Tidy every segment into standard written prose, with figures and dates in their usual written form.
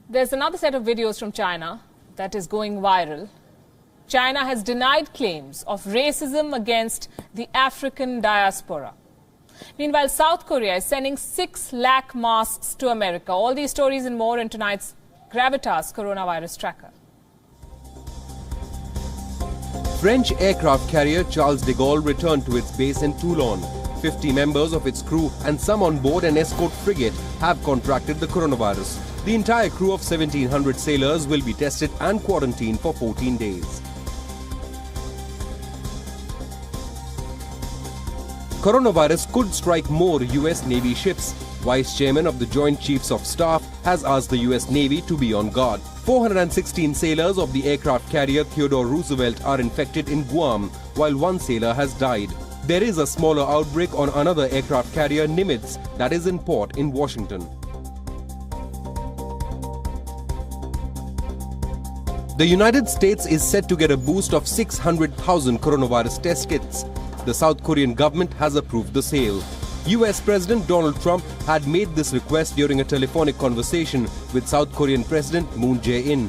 There's another set of videos from China that is going viral. China has denied claims of racism against the African diaspora. Meanwhile, South Korea is sending 6 lakh masks to America. All these stories and more in tonight's Gravitas coronavirus tracker. French aircraft carrier Charles de Gaulle returned to its base in Toulon. 50 members of its crew and some on board an escort frigate have contracted the coronavirus. The entire crew of 1,700 sailors will be tested and quarantined for 14 days. Coronavirus could strike more US Navy ships. Vice Chairman of the Joint Chiefs of Staff has asked the US Navy to be on guard. 416 sailors of the aircraft carrier Theodore Roosevelt are infected in Guam, while 1 sailor has died. There is a smaller outbreak on another aircraft carrier, Nimitz, that is in port in Washington. The United States is set to get a boost of 600,000 coronavirus test kits. The South Korean government has approved the sale. US President Donald Trump had made this request during a telephonic conversation with South Korean President Moon Jae-in.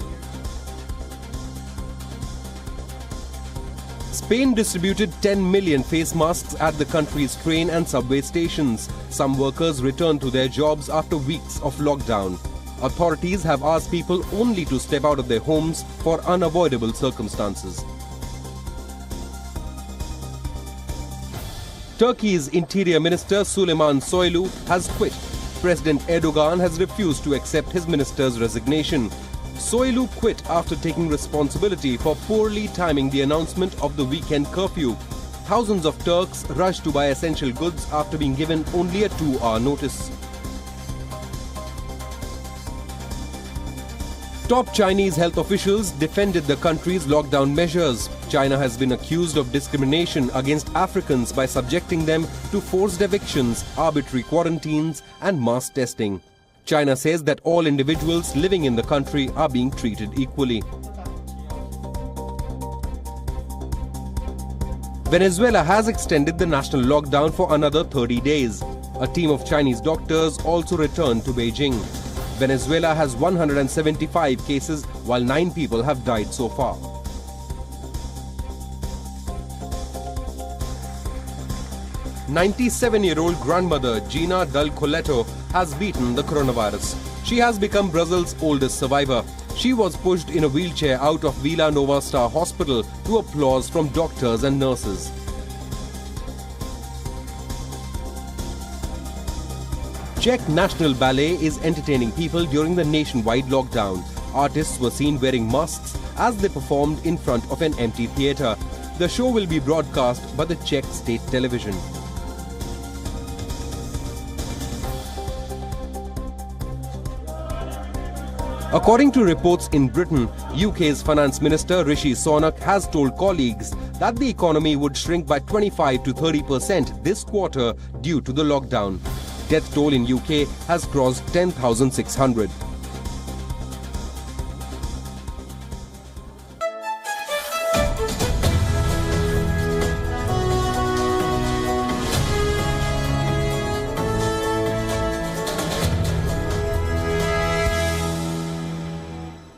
Spain distributed 10 million face masks at the country's train and subway stations. Some workers returned to their jobs after weeks of lockdown. Authorities have asked people only to step out of their homes for unavoidable circumstances. Turkey's Interior Minister Süleyman Soylu has quit. President Erdogan has refused to accept his minister's resignation. Soylu quit after taking responsibility for poorly timing the announcement of the weekend curfew. Thousands of Turks rushed to buy essential goods after being given only a 2-hour notice. Top Chinese health officials defended the country's lockdown measures. China has been accused of discrimination against Africans by subjecting them to forced evictions, arbitrary quarantines and mass testing. China says that all individuals living in the country are being treated equally. Venezuela has extended the national lockdown for another 30 days. A team of Chinese doctors also returned to Beijing. Venezuela has 175 cases, while 9 people have died so far. "97-year-old grandmother Gina Dal Coletto has beaten the coronavirus. She has become Brazil's oldest survivor. She was pushed in a wheelchair out of Vila Nova Star Hospital to applause from doctors and nurses. Czech National Ballet is entertaining people during the nationwide lockdown. Artists were seen wearing masks as they performed in front of an empty theatre. The show will be broadcast by the Czech state television. According to reports in Britain, UK's Finance Minister Rishi Sunak has told colleagues that the economy would shrink by 25 to 30% this quarter due to the lockdown. Death toll in UK has crossed 10,600.